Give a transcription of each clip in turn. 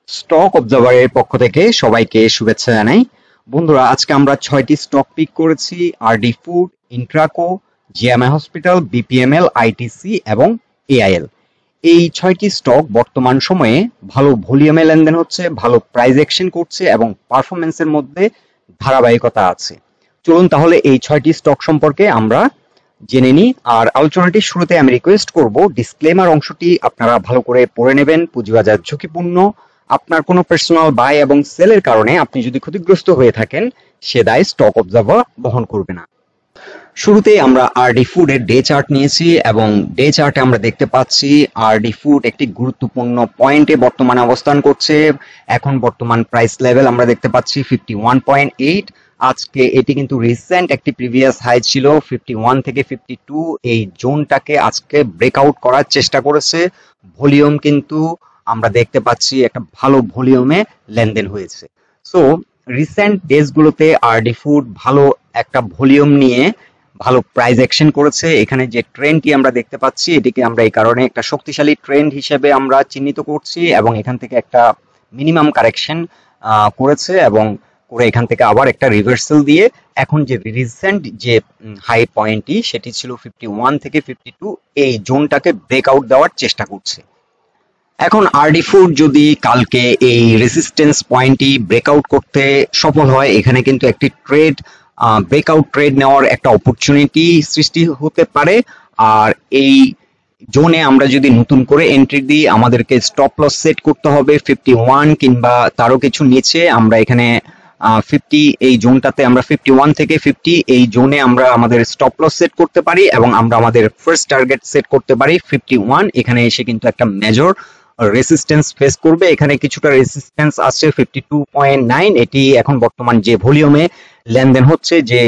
Stock অবজারভারের পক্ষ থেকে সবাইকে শুভেচ্ছা জানাই। বন্ধুরা, আজকে আমরা 6টি স্টক পিক করেছি: RD food, Intraco, GMI hospital, বিপিএমএল, ITC এবং এআইএল। এই 6টি স্টক বর্তমান সময়ে ভালো ভলিউমে লেনদেন হচ্ছে, ভালো প্রাইস অ্যাকশন করছে এবং পারফরমেন্সের মধ্যে ধারাবাহিকতা আছে। চলুন তাহলে এই 6টি স্টক সম্পর্কে আমরা জেনে নিই। আর আলোচনাটির শুরুতে আমি রিকোয়েস্ট করব, ডিসক্লেমার অংশটি আপনারা ভালো করে পড়ে নেবেন। পুঁজিবাজার ঝুঁকিপূর্ণ। আপনার কোনো পার্সোনাল বাই এবং সেলের কারণে আপনি যদি ক্ষতিগ্রস্ত হয়ে থাকেন, সে দায় স্টক অবজার্ভার বহন করবে না। শুরুতেই আমরা আরডি ফুড এর ডে চার্ট নিয়েছি এবং ডে চার্টে আমরা দেখতে পাচ্ছি আরডি ফুড একটি গুরুত্বপূর্ণ পয়েন্টে বর্তমানে অবস্থান করছে। এখন বর্তমান প্রাইস লেভেল আমরা দেখতে পাচ্ছি 51.8। আজকে এটি কিন্তু রিসেন্ট একটি প্রিভিয়াস হাই ছিল 51 থেকে 52। এই জোনটাকে আজকে ব্রেকআউট করার চেষ্টা করেছে। ভলিউম কিন্তু আমরা দেখতে পাচ্ছি একটা ভালো ভলিউমে লেনদেন হয়েছে। সো রিসেন্ট ডেজগুলোতে আরডি ফুড ভালো একটা ভলিউম নিয়ে ভালো প্রাইস অ্যাকশন করেছে। এখানে যে ট্রেন্ডটি আমরা দেখতে পাচ্ছি, এটিকে আমরা এই কারণে একটা শক্তিশালী ট্রেন্ড হিসেবে আমরা চিহ্নিত করছি এবং এখান থেকে একটা মিনিমাম কারেকশন করেছে এবং করে এখান থেকে আবার একটা রিভার্সাল দিয়ে এখন যে রিসেন্ট যে হাই পয়েন্টটি সেটি ছিল 51 থেকে 52, এই জোনটাকে ব্রেকআউট দেওয়ার চেষ্টা করছে। এখন আরডি ফুড যদি কালকে এই রেজিস্ট্যান্স পয়েন্টটি ব্রেকআউট করতে সফল হয়, এখানে কিন্তু একটি ট্রেড ব্রেকআউট ট্রেড নেওয়ার একটা অপরচুনিটি সৃষ্টি হতে পারে। আর এই জোনে আমরা যদি নতুন করে এন্ট্রি দিই, আমাদেরকে স্টপ লস সেট করতে হবে 51 কিংবা তারও কিছু নিচে। আমরা এখানে 50 এই জোনটাতে আমরা 51 থেকে 50 এই জোনে আমরা আমাদের স্টপ লস সেট করতে পারি এবং আমরা আমাদের ফার্স্ট টার্গেট সেট করতে পারি 51। এখানে এসে কিন্তু একটা মেজর রেসিস্ট্যান্স ফেস করবে। এখানে কিছুটা রেসিস্ট্যান্স আছে 52.9। এটি এখন বর্তমান যে ভলিউমে লেনদেন হচ্ছে, যে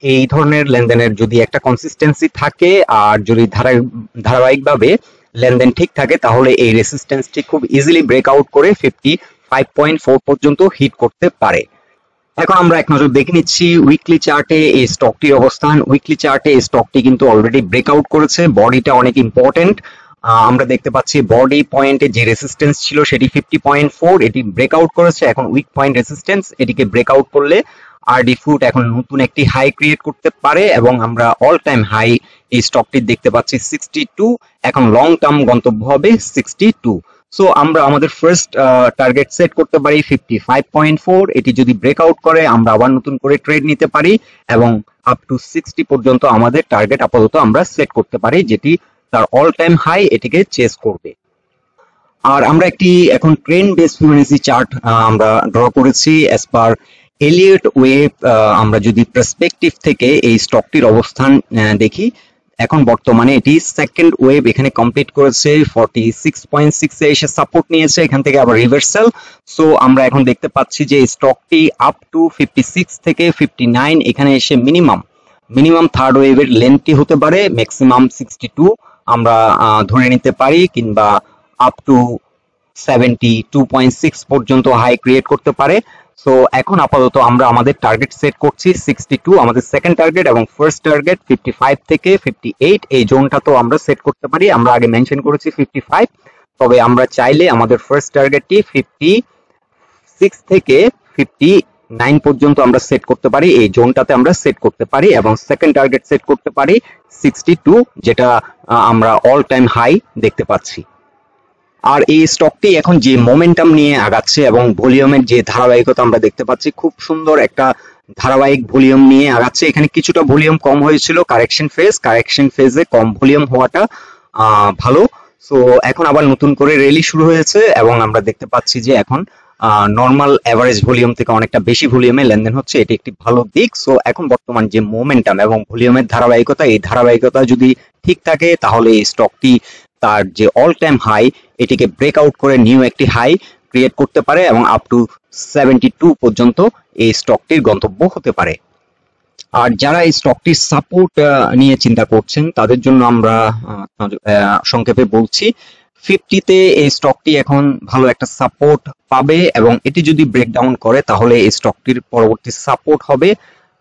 এই ধরনের লেনদেনের যদি একটা কনসিস্টেন্সি থাকে আর যদি ধারাবাহিকভাবে লেনদেন ঠিক থাকে, তাহলে এই রেসিস্ট্যান্সটি খুব ইজিলি ব্রেকআউট করে 55.4 পর্যন্ত হিট করতে পারে। এখন আমরা এক নজর দেখে নিচ্ছি উইকলি চার্টে এই স্টকটির অবস্থান। উইকলি চার্টে এই স্টকটি কিন্তু অলরেডি ব্রেকআউট করেছে। বডিটা অনেক ইম্পর্টেন্ট। আমরা দেখতে পাচ্ছি বডি পয়েন্টে যে রেসিস্ট্যান্স ছিল সেটি 50.4, এটি ব্রেকআউট করেছে। এখন উইক পয়েন্ট রেসিস্ট্যান্স, এটিকে ব্রেকআউট করলে আরডি ফুড এখন নতুন একটি হাই ক্রিয়েট করতে পারে এবং আমরা অল টাইম হাই এই স্টকটি দেখতে পাচ্ছি 62। এখন লং টার্ম গন্তব্য হবে 62। সো আমরা আমাদের ফার্স্ট টার্গেট সেট করতে পারি 55.4। এটি যদি ব্রেকআউট করে আমরা আবার নতুন করে ট্রেড নিতে পারি এবং আপ টু 60 পর্যন্ত আমাদের টার্গেট আপাতত আমরা সেট করতে পারি, যেটি তার অল টাইম হাই এটিকে চেস করবে। আর আমরা একটি এখন ট্রেন্ড বেস ফিবোনাচি চার্ট আমরা ড্র করেছি অ্যাজ পার এলিয়ট ওয়েভ। আমরা যদি পার্সপেক্টিভ থেকে এই স্টকটির অবস্থান দেখি, এখন বর্তমানে এটি সেকেন্ড ওয়েভ এখানে কমপ্লিট করেছে 46.6 এ এসে সাপোর্ট নিয়েছে, এখান থেকে আবার রিভার্সাল। সো আমরা এখন দেখতে পাচ্ছি যে স্টকটি আপ টু 56 থেকে 59 এখানে এসে মিনিমাম থার্ড ওয়েভের লেন্থটি হতে পারে ম্যাক্সিমাম 62 আমরা ধরে নিতে পারি, কিংবা আপ টু 72.6 পর্যন্ত হাই ক্রিয়েট করতে পারে। সো এখন আপাতত আমরা আমাদের টার্গেট সেট করছি 62 আমাদের সেকেন্ড টার্গেট এবং ফার্স্ট টার্গেট 55 থেকে 58 এই জোনটা তো আমরা সেট করতে পারি। আমরা আগে মেনশন করেছি 55, তবে আমরা চাইলে আমাদের ফার্স্ট টার্গেটটি 56 থেকে 59 পর্যন্ত আমরা সেট করতে পারি, এই জোনটাতে আমরা সেট করতে পারি এবং সেকেন্ড টার্গেট সেট করতে পারি 62, যেটা আমরা অল টাইম হাই দেখতে পাচ্ছি। আর এই স্টকটি এখন যে মোমেন্টাম নিয়ে আগাচ্ছে এবং ভলিউমের যে ধারাবাহিকতা আমরা দেখতে পাচ্ছি, খুব সুন্দর একটা ধারাবাহিক ভলিউম নিয়ে আগাচ্ছে। এখানে কিছুটা ভলিউম কম হয়েছিল কারেকশন ফেজে কম ভলিউম হওয়াটা ভালো। সো এখন আবার নতুন করে র্যালি শুরু হয়েছে এবং আমরা দেখতে পাচ্ছি যে এখন নর্মাল এভারেজ ভলিউম থেকে অনেকটা বেশি ভলিউমে লেনদেন হচ্ছে, এটি একটি ভালো দিক। সো এখন বর্তমান যে মোমেন্টাম এবং ভলিউমের ধারাবাহিকতা, এই ধারাবাহিকতা যদি ঠিক থাকে তাহলে এই স্টকটি তার যে অল টাইম হাই এটিকে ব্রেকআউট করে নিউ একটি হাই ক্রিয়েট করতে পারে এবং আপ টু 72 পর্যন্ত এই স্টকটির গন্তব্য হতে পারে। আর যারা এই স্টকটির সাপোর্ট নিয়ে চিন্তা করছেন তাদের জন্য আমরা সংক্ষেপে বলছি, 50-তে এই স্টকটি এখন ভালো একটা সাপোর্ট পাবে এবং এটি যদি ব্রেকডাউন করে তাহলে এই স্টকটির পরবর্তী সাপোর্ট হবে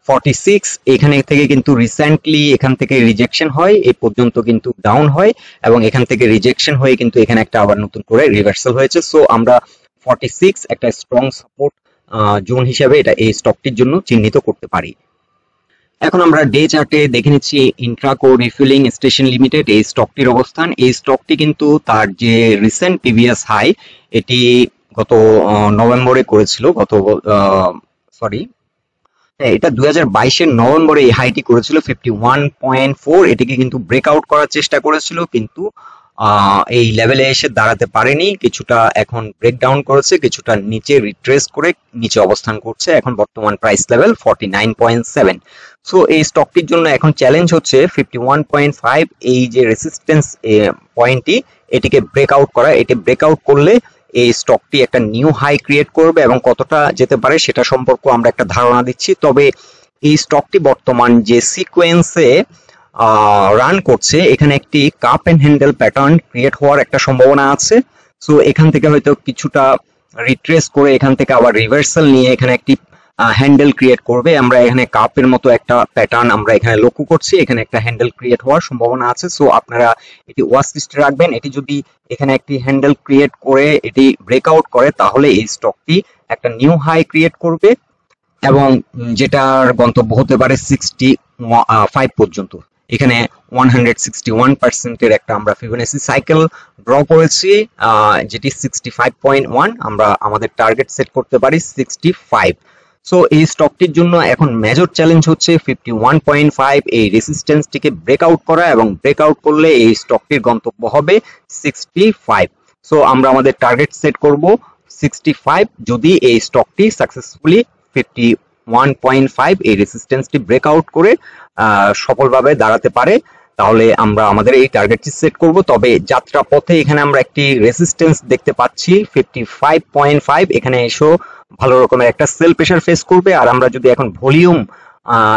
46। এখানে থেকে কিন্তু রিসেন্টলি এখান থেকে রিজেকশন হয়, এই পর্যন্ত কিন্তু ডাউন হয় এবং এখান থেকে রিজেকশন হয়ে কিন্তু এখানে একটা আবার নতুন করে রিভার্সাল হয়েছে। সো আমরা 46 একটা স্ট্রং সাপোর্ট জোন হিসেবে এটা এই স্টকটির জন্য চিহ্নিত করতে পারি। এখন আমরা ডে চার্টে দেখে নিচ্ছি ইন্ট্রাকো রিফিলিং স্টেশন লিমিটেড এই স্টকটির অবস্থান। এই স্টকটি কিন্তু তার যে রিসেন্ট প্রিভিয়াস হাই এটি গত নভেম্বরে করেছিল, সরি এটা 2022-এর নভেম্বরে এই হাইটি করেছিল 51.4। এটিকে কিন্তু ব্রেকআউট করার চেষ্টা করেছিল, কিন্তু এই লেভেলে এসে দাঁড়াতে পারেনি, কিছুটা এখন ব্রেকডাউন করেছে, কিছুটা নিচে রিট্রেস করে নিচে অবস্থান করছে। এখন বর্তমান প্রাইস লেভেল 49.7। সো এই স্টকটির জন্য এখন চ্যালেঞ্জ হচ্ছে 51.5 এই যে রেসিস্টেন্স পয়েন্টটি, এটিকে ব্রেকআউট করা। এটি ব্রেকআউট করলে এই স্টকটি একটা নিউ হাই ক্রিয়েট করবে এবং কতটা যেতে পারে সেটা সম্পর্কে আমরা একটা ধারণা দিচ্ছি। তবে এই স্টকটি বর্তমান যে সিকোয়েন্সে রান করছে, এখানে একটি cup and handle pattern create হওয়ার একটা সম্ভাবনা আছে। সো এখান থেকে হয়তো কিছুটা রিট্রেস করে এখান থেকে আবার রিভার্সাল নিয়ে এখানে একটি হ্যান্ডেল ক্রিয়েট করবে। আমরা এখানে কাপের মতো একটা প্যাটার্ন আমরা এখানে লক্ষ্য করছি, এখানে একটা হ্যান্ডেল ক্রিয়েট হওয়ার সম্ভাবনা আছে। সো আপনারা এটি ওয়াচ লিস্টে রাখবেন। এটি যদি এখানে একটি হ্যান্ডেল ক্রিয়েট করে এটি ব্রেকআউট করে, তাহলে এই স্টকটি একটা নিউ হাই ক্রিয়েট করবে এবং যেটার গন্তব্য হতে পারে 65 পর্যন্ত। এখানে 161% একটা আমরা ফিবোনাচি সাইকেল ড্র করেছি, যেটি 65.1। আমরা আমাদের টার্গেট সেট করতে পারি 65। সো এই স্টকটির জন্য এখন মেজর চ্যালেঞ্জ হচ্ছে 51.5 এই রেসিস্টেন্সটিকে ব্রেকআউট করা, এবং ব্রেকআউট করলে এই স্টকটির গন্তব্য হবে 65। সো আমরা আমাদের টার্গেট সেট করব 65। যদি এই স্টকটি সাকসেসফুলি 51.5 এই রেসিস্টেন্সটি ব্রেকআউট করে সফলভাবে দাঁড়াতে পারে, তাহলে আমরা আমাদের এই টার্গেটটি সেট করব। তবে যাত্রা পথে এখানে আমরা একটি রেসিস্টেন্স দেখতে পাচ্ছি 55.5। এখানে এসেও ভালো রকমের একটা সেল প্রেসার ফেস করবে। আর আমরা যদি এখন ভলিউম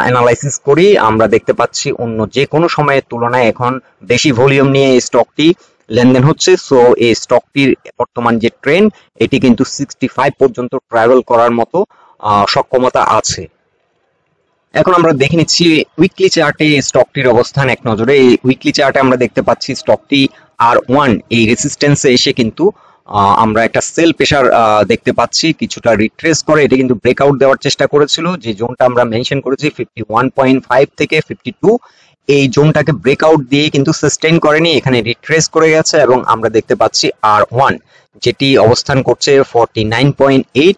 অ্যানালাইসিস করি, আমরা দেখতে পাচ্ছি অন্য যে কোনো সময়ের তুলনায় এখন বেশি ভলিউম নিয়ে এই স্টকটি লেনদেন হচ্ছে। সো এই স্টকটির বর্তমান যে ট্রেন্ড, এটি কিন্তু 65 পর্যন্ত ট্রাভেল করার মতো সক্ষমতা আছে। এখন আমরা দেখে নিচ্ছি উইকলি চার্টে স্টকটির অবস্থান এক নজরে। এই উইকলি চার্টে আমরা দেখতে পাচ্ছি স্টকটি R1 এই রেসিস্টেন্সে এসে কিন্তু আমরা একটা সেল প্রেসার দেখতে পাচ্ছি, কিছুটা রিট্রেস করে এটি কিন্তু ব্রেকআউট দেওয়ার চেষ্টা করেছিল। যে জোনটা আমরা মেনশন করেছি 51.5 থেকে 52, এই জোনটাকে ব্রেকআউট দিয়ে কিন্তু সাস্টেইন করেনি, এখানে রিট্রেস করে গেছে এবং আমরা দেখতে পাচ্ছি R1 যেটি অবস্থান করছে 49.8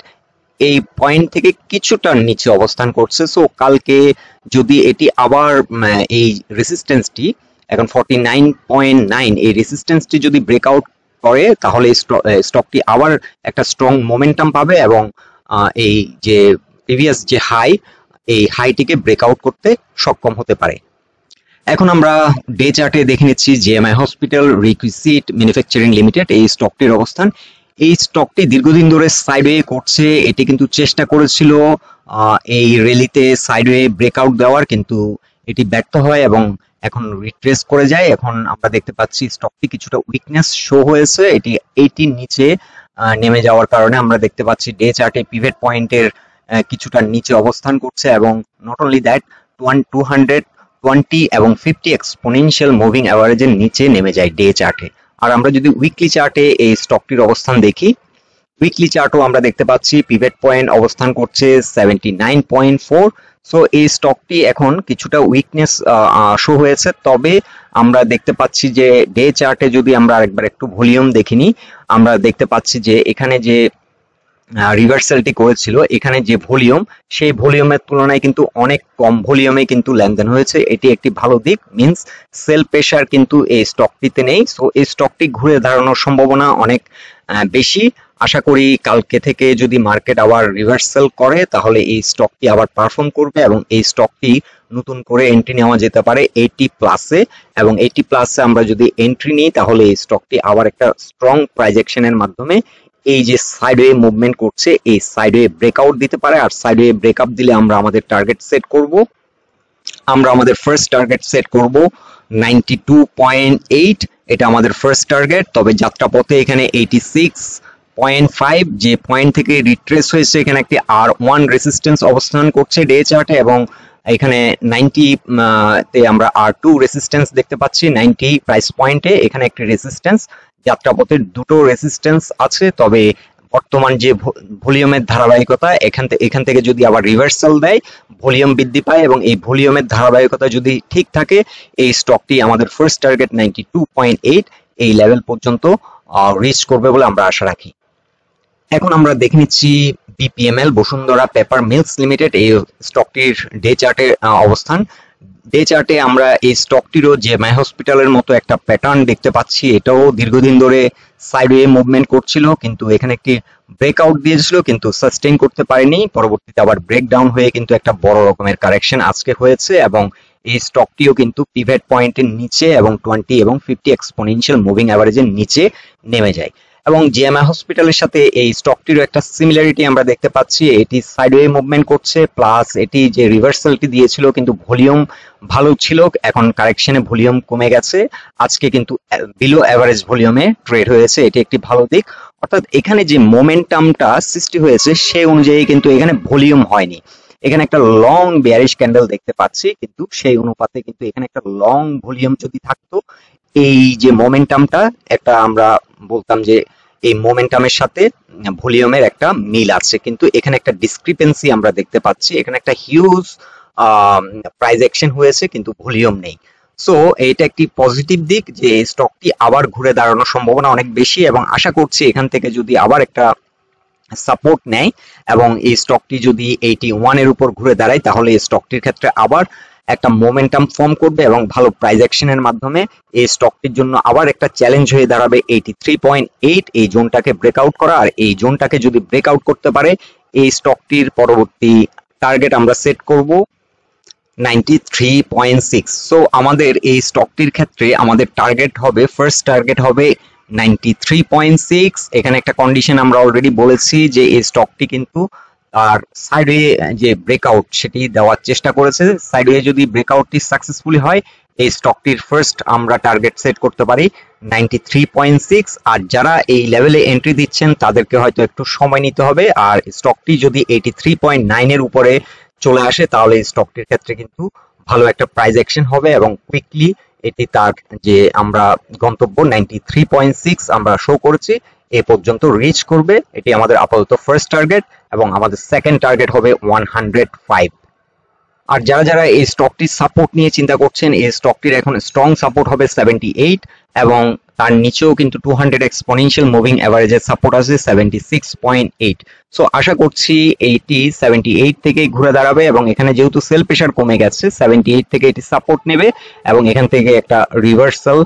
এই পয়েন্ট থেকে কিছুটা নিচে অবস্থান করছে। সো কালকে যদি এটি আবার এই রেসিস্টেন্সটি এখন 49.9 এই রেসিস্টেন্সটি যদি ব্রেকআউট করে, তাহলে স্টকটি আবার একটা স্ট্রং মোমেন্টাম পাবে এবং এই যে প্রিভিয়াস যে হাই, এই হাইটিকে ব্রেকআউট করতে সক্ষম হতে পারে। এখন আমরা ডে চার্টে দেখে নিচ্ছি GMI hospital requisite manufacturing limited এই স্টকটির অবস্থান। এই স্টকটি দীর্ঘদিন ধরে সাইডওয়ে করছে। এটি কিন্তু চেষ্টা করেছিল এই র্যালিতে সাইডওয়ে ব্রেকআউট দেওয়ার, কিন্তু এটি ব্যর্থ হয় এবং এখন রিট্রেস করে যায়। এখন আমরা দেখতে পাচ্ছি স্টকটি কিছুটা উইকনেস শো হয়েছে, এটি 80 নিচে নেমে যাওয়ার কারণে আমরা দেখতে পাচ্ছি ডে চার্টে পিভট পয়েন্টের কিছুটা নিচে অবস্থান করছে এবং নট অনলি দ্যাট 220 এবং 50 এক্সপোনেনশিয়াল মুভিং অ্যাভারেজের নিচে নেমে যায় ডে চার্টে। আর আমরা যদি উইকলি চার্টে এই স্টকটির অবস্থান দেখি, উইকলি চার্টও আমরা দেখতে পাচ্ছি পিভট পয়েন্ট অবস্থান করছে 79.4। সো এই স্টকটি এখন কিছুটা উইকনেস শো হয়েছে। তবে আমরা দেখতে পাচ্ছি যে ডে চার্টে যদি আমরা আরেকবার একটু ভলিউম দেখিনি, আমরা দেখতে পাচ্ছি যে এখানে যে রিভার্সালটি করেছিল, এখানে যে ভলিউম, সেই ভলিউমের তুলনায় কিন্তু অনেক কম ভলিউমে কিন্তু লেনদেন হয়েছে। এটি একটি ভালো দিক, মিন্স সেল প্রেসার কিন্তু এই স্টকটিতে নেই। সো এই স্টকটি ঘুরে দাঁড়ানোর সম্ভাবনা অনেক বেশি। আশা করি কালকে থেকে যদি মার্কেট আবার রিভার্সাল করে, তাহলে এই স্টকটি আবার পারফর্ম করবে এবং এই স্টকটি নতুন করে এন্ট্রি নেওয়া যেতে পারে 80 প্লাসে, এবং 80 প্লাসে আমরা যদি এন্ট্রি নিই, তাহলে এই স্টকটি আবার একটা স্ট্রং প্রাইস অ্যাকশনের মাধ্যমে এই যে সাইডওয়ে মুভমেন্ট করছে, এই সাইডওয়ে ব্রেকআউট দিতে পারে। আর সাইডওয়ে ব্রেকআপ দিলে আমরা আমাদের টার্গেট সেট করব। আমরা আমাদের ফার্স্ট টার্গেট সেট করব 92.8, এটা আমাদের ফার্স্ট টার্গেট। তবে যাত্রাপথে এখানে 86.5 যে পয়েন্ট থেকে রিট্রেস হয়েছে, এখানে একটি R1 রেসিস্টেন্স অবস্থান করছে ডে চার্টে, এবং এখানে 90 তে আমরা R2 রেসিস্টেন্স দেখতে পাচ্ছি 90 প্রাইস পয়েন্টে। এখানে একটি রেসিস্টেন্স, যাত্রাপথের দুটো রেসিস্টেন্স আছে, তবে বর্তমান যে ভলিউমের ধারাবাহিকতা এখান থেকে যদি আবার রিভার্সাল দেয়, ভলিউম বৃদ্ধি পায় এবং এই ভলিউমের ধারাবাহিকতা যদি ঠিক থাকে, এই স্টকটি আমাদের ফার্স্ট টার্গেট 92.8 এই লেভেল পর্যন্ত রিচ করবে বলে আমরা আশা রাখি। এখন আমরা দেখে নিচ্ছি BPML Bashundhara paper mills limited এই স্টকটির ডে চার্টের অবস্থান। ডে চার্টে আমরা এই স্টকটিরও যে মাই হসপিটালের মতো একটা প্যাটার্ন দেখতে পাচ্ছি, এটাও দীর্ঘদিন ধরে সাইডওয়ে মুভমেন্ট করছিল, কিন্তু এখানে একটি ব্রেকআউট দিয়েছিল কিন্তু সাস্টেইন করতে পারেনি। পরবর্তীতে আবার ব্রেকডাউন হয়ে কিন্তু একটা বড় রকমের কারেকশন আজকে হয়েছে এবং এই স্টকটিও কিন্তু পিভট পয়েন্টের নিচে এবং 20 এবং 50 এক্সপোনেনশিয়াল মুভিং অ্যাভারেজের নিচে নেমে যায়। এবং জিএমআই হসপিটালের সাথে এই স্টকটিরও একটা সিমিলারিটি আমরা দেখতে পাচ্ছি, এটি সাইডওয়ে মুভমেন্ট করছে, প্লাস এটি যে রিভার্সালটি দিয়েছিল কিন্তু ভলিউম ভালো ছিল, এখন কারেকশনে ভলিউম কমে গেছে, আজকে কিন্তু বিলো অ্যাভারেজ ভলিউমে ট্রেড হয়েছে, এটি একটি ভালো দিক। অর্থাৎ এখানে যে মোমেন্টামটা সৃষ্টি হয়েছে সেই অনুযায়ী কিন্তু এখানে ভলিউম হয়নি। এখানে একটা লং বেয়ারিশ ক্যান্ডেল দেখতে পাচ্ছি, কিন্তু সেই অনুপাতে কিন্তু এখানে একটা লং ভলিউম যদি থাকতো, এই যে মোমেন্টামটা একটা আমরা বলতাম যে এই মোমেন্টামের সাথে ভলিউমের একটা মিল আছে, কিন্তু এখানে একটা ডিসক্রিপেন্সি আমরা দেখতে পাচ্ছি, এখানে একটা হিউজ প্রাইস অ্যাকশন হয়েছে কিন্তু ভলিউম নেই। সো এটা একটি পজিটিভ দিক যে স্টকটি আবার ঘুরে দাঁড়ানোর সম্ভাবনা অনেক বেশি এবং আশা করছি এখান থেকে যদি আবার একটা সাপোর্ট নেয় এবং এই স্টকটি যদি 81 এর উপর ঘুরে দাঁড়ায়, তাহলে এই স্টকটির ক্ষেত্রে আবার একটা মোমেন্টাম ফর্ম করবে এবং ভালো প্রাইস অ্যাকশনের মাধ্যমে এই স্টকটির জন্য আবার একটা চ্যালেঞ্জ হয়ে দাঁড়াবে 83.8 এই জোনটাকে ব্রেকআউট করা। আর এই জোনটাকে যদি ব্রেকআউট করতে পারে, এই স্টকটির পরবর্তী টার্গেট আমরা সেট করব 93.6। সো আমাদের এই স্টকটির ক্ষেত্রে আমাদের টার্গেট হবে, ফার্স্ট টার্গেট হবে 93.6। এখানে একটা কন্ডিশন আমরা অলরেডি বলেছি যে এই স্টকটি কিন্তু আর সাইডওয়ে যে ব্রেকআউট সেটি দেওয়ার চেষ্টা করেছে, সাইডওয়ে যদি ব্রেকআউটটি সাকসেসফুলি হয়, এই স্টকটির ফার্স্ট আমরা টার্গেট সেট করতে পারি 93.6। আর যারা এই লেভেলে এন্ট্রি দিচ্ছেন তাদেরকে হয়তো একটু সময় নিতে হবে, আর স্টকটি যদি 83.9 এর উপরে চলে আসে তাহলে স্টকটির ক্ষেত্রে কিন্তু ভালো একটা প্রাইস অ্যাকশন হবে এবং কুইকলি এটি তার যে আমরা গন্তব্য 93.6 আমরা শো করেছি এ পর্যন্ত রিচ করবে। এটি আমাদের আপাতত ফার্স্ট টার্গেট এবং আমাদের সেকেন্ড টার্গেট হবে 105। আর যারা যারা এই স্টকটির সাপোর্ট নিয়ে চিন্তা করছেন, এই স্টকটির এখন স্ট্রং সাপোর্ট হবে 78 এবং তার নিচেও কিন্তু 200 এক্সপোনেনশিয়াল মুভিং অ্যাভারেজের সাপোর্ট আছে 76.8। সো আশা করছি এইটি 78 থেকে ঘুরে দাঁড়াবে এবং এখানে যেহেতু সেল প্রেসার কমে গেছে 78 থেকে এটি সাপোর্ট নেবে এবং এখান থেকে একটা রিভার্সাল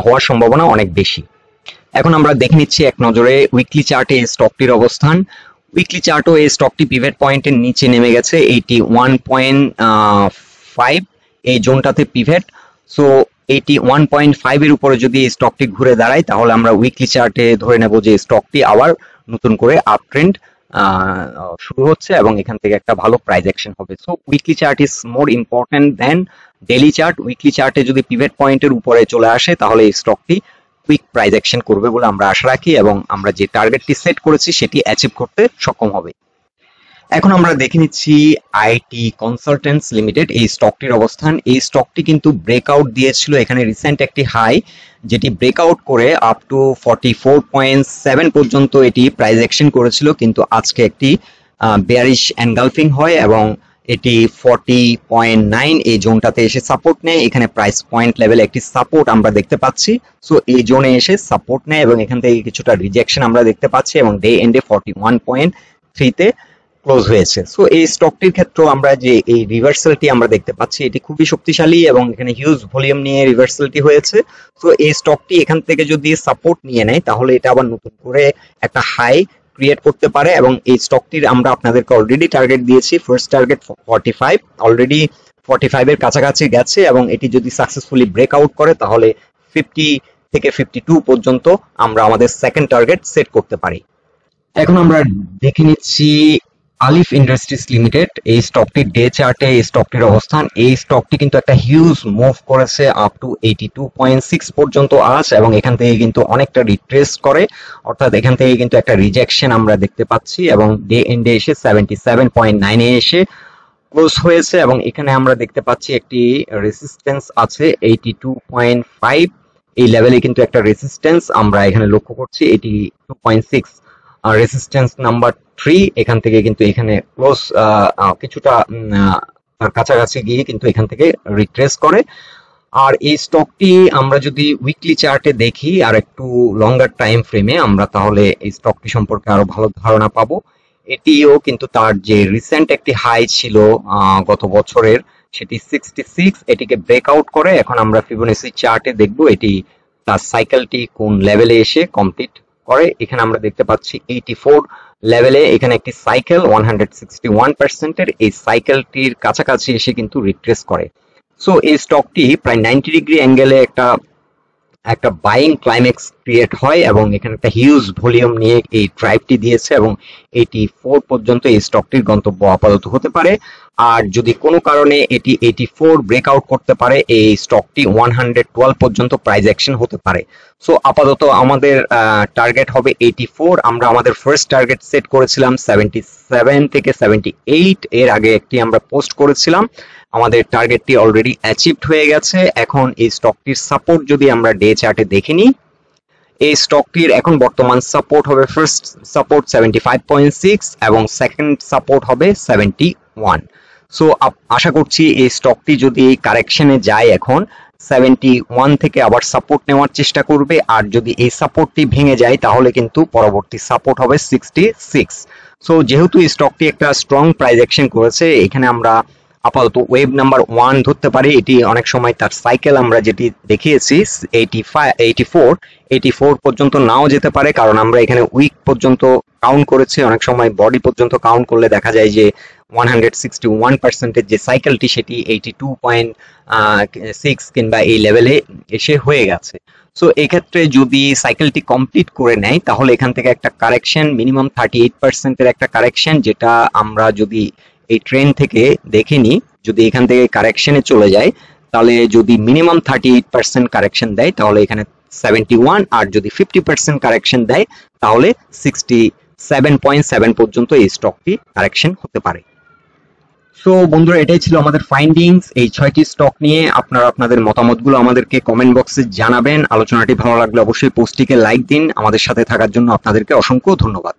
হওয়ার সম্ভাবনা অনেক বেশি। এখন আমরা দেখে নিচ্ছি এক নজরে উইকলি চার্টে এই স্টকটির অবস্থান। উইকলি চার্টও এই স্টকটি পিভট পয়েন্টের নিচে নেমে গেছে 81.5 এই জোনটাতে পিভট। সো 81.5 এর উপরে যদি এই স্টকটি ঘুরে দাঁড়ায় তাহলে আমরা উইকলি চার্টে ধরে নেব যে স্টকটি আবার নতুন করে আপ ট্রেন্ড শুরু হচ্ছে এবং এখান থেকে একটা ভালো প্রাইস অ্যাকশন হবে। So weekly chart is more important than daily chart. Weekly চার্টে যদি পিভট পয়েন্টের উপরে চলে আসে তাহলে এই স্টকটি কুইক প্রাইস অ্যাকশন করবে বলে আমরা আশা রাখি এবং আমরা যে টার্গেটটি সেট করেছি সেটি অ্যাচিভ করতে সক্ষম হবে। এখন আমরা দেখে নিচ্ছি আইটি কনসালটেন্টস লিমিটেড এই স্টকটির অবস্থান। এই স্টকটি কিন্তু ব্রেকআউট দিয়েছিল এখানে রিসেন্ট একটি হাই, যেটি ব্রেকআউট করে আপ টু 44.7 পর্যন্ত এটি প্রাইস অ্যাকশন করেছিল, কিন্তু আজকে একটি বেয়ারিশ এনগালফিং হয় এবং এটি 40.9 এই জোনটাতে এসে সাপোর্ট নেয়। এখানে প্রাইস পয়েন্ট লেভেলে একটি সাপোর্ট আমরা দেখতে পাচ্ছি। সো এই জোনে এসে সাপোর্ট নেয় এবং এখান থেকে কিছুটা রিজেকশন আমরা দেখতে পাচ্ছি এবং ডে এন্ডে 41.3 তে ক্লোজ হয়েছে। সো এই স্টকটির ক্ষেত্রে আমরা যে এই রিভার্সালটি আমরা দেখতে পাচ্ছি এটি খুবই শক্তিশালী এবং এখানে হিউজ ভলিউম নিয়ে রিভার্সালটি হয়েছে। সো এই স্টকটি এখান থেকে যদি সাপোর্ট নিয়ে নেয় তাহলে এটা আবার নতুন করে একটা হাই ক্রিয়েট করতে পারে এবং এই স্টকটির আমরা আপনাদেরকে অলরেডি টার্গেট দিয়েছি, ফার্স্ট টার্গেট 45, অলরেডি 45 এর কাছাকাছি গেছে এবং এটি যদি সাকসেসফুলি ব্রেকআউট করে তাহলে 50 থেকে 52 পর্যন্ত আমরা আমাদের সেকেন্ড টার্গেট সেট করতে পারি। এখন আমরা দেখে নিচ্ছি আলিফ ইন্ডাস্ট্রিজ লিমিটেড এই স্টকটির ডে চার্টে এই স্টকটির অবস্থান। এই স্টকটি কিন্তু একটা হিউজ মুভ করেছে আপ টু 82.6 পর্যন্ত আজ এবং এখান থেকে কিন্তু অনেকটা রিট্রেস করে, অর্থাৎ এখান থেকে কিন্তু একটা রিজেকশন আমরা দেখতে পাচ্ছি এবং ডে এন্ডে এসে 77.9 এ এসে ক্লোজ হয়েছে এবং এখানে আমরা দেখতে পাচ্ছি একটি রেসিস্টেন্স আছে 82.5 এই লেভেলে কিন্তু একটা রেসিস্টেন্স আমরা এখানে লক্ষ্য করছি 82.6। রেজিস্ট্যান্স নাম্বার 3 এখান থেকে কিন্তু এখানে ক্লোজ কিছুটা তার কাছাকাছি গিয়ে কিন্তু এখান থেকে রিট্রেস করে। আর এই স্টকটি আমরা যদি উইকলি চার্টে দেখি আর একটু লঙ্গার টাইম ফ্রেমে আমরা তাহলে এই স্টকটি সম্পর্কে আরো ভালো ধারণা পাবো। এটিও কিন্তু তার যে রিসেন্ট একটি হাই ছিল গত বছরের, সেটি 66, এটিকে ব্রেকআউট করে এখন আমরা ফিবোনাচি চার্টে দেখব এটি তার সাইকেলটি কোন লেভেলে এসে কমপ্লিট করে। এখানে আমরা দেখতে পাচ্ছি 84 লেভেলে এখানে একটি সাইকেল 161%-এর এই সাইকেলটির কাছাকাছি এসে কিন্তু রিট্রেস করে। সো এই স্টকটি প্রায় 90 ডিগ্রি অ্যাঙ্গেলে একটা বাইং ক্লাইম্যাক্স ক্রিয়েট হয় এবং এখানে একটা হিউজ ভলিউম নিয়ে এই ড্রাইভটি দিয়েছে এবং 84 পর্যন্ত এই স্টকটির গন্তব্য আপাতত হতে পারে। আর যদি কোনো কারণে এটি 84 ব্রেকআউট করতে পারে এই স্টকটি 112 পর্যন্ত প্রাইস অ্যাকশন হতে পারে। সো আপাতত আমাদের টার্গেট হবে 84। আমরা আমাদের ফার্স্ট টার্গেট সেট করেছিলাম 77 থেকে 78, এর আগে একটি আমরা পোস্ট করেছিলাম। আমাদের টার্গেটটি অলরেডি অ্যাচিভড হয়ে গেছে। এখন এই স্টকটির সাপোর্ট যদি আমরা ডে চার্টে দেখে নিই, এই স্টকটির এখন বর্তমান সাপোর্ট হবে ফার্স্ট সাপোর্ট 75.6 এবং সেকেন্ড সাপোর্ট হবে 71। সো আশা করছি এই স্টকটি যদি কারেকশনে যায় এখন 71 থেকে আবার সাপোর্ট নেওয়ার চেষ্টা করবে, আর যদি এই সাপোর্টটি ভেঙে যায় তাহলে কিন্তু পরবর্তী সাপোর্ট হবে 66। সো যেহেতু এই স্টকটি একটা স্ট্রং প্রাইস অ্যাকশন করেছে, এখানে আমরা আপাতত ওয়েভ নাম্বার 1 ধরতে পারি। এটি অনেক সময় তার সাইকেল আমরা যেটি দেখিয়েছি 84 পর্যন্ত নাও যেতে পারে, কারণ আমরা এখানে উইক পর্যন্ত কাউন্ট করেছি। অনেক সময় বডি পর্যন্ত কাউন্ট করলে দেখা যায় যে 161%-এর যে সাইকেলটি সেটি 82.6 কিংবা এই লেভেলে এসে হয়ে গেছে। সো এক্ষেত্রে যদি সাইকেলটি কমপ্লিট করে নেয় তাহলে এখান থেকে একটা কারেকশন মিনিমাম 38%-এর একটা কারেকশন, যেটা আমরা যদি এই ট্রেন থেকে দেখে নিই, যদি এখান থেকে কারেকশনে চলে যায় তাহলে যদি মিনিমাম 38% কারেকশন দেয় তাহলে এখানে 71, আর যদি 50% কারেকশন দেয় তাহলে 67.7 পর্যন্ত এই স্টকটি কারেকশন হতে পারে। সো বন্ধুরা, এটাই ছিল আমাদের ফাইন্ডিংস এই 6টি স্টক নিয়ে। আপনারা আপনাদের মতামতগুলো আমাদেরকে কমেন্ট বক্সে জানাবেন। আলোচনাটি ভালো লাগলে অবশ্যই পোস্টটিকে লাইক দিন। আমাদের সাথে থাকার জন্য আপনাদেরকে অসংখ্য ধন্যবাদ।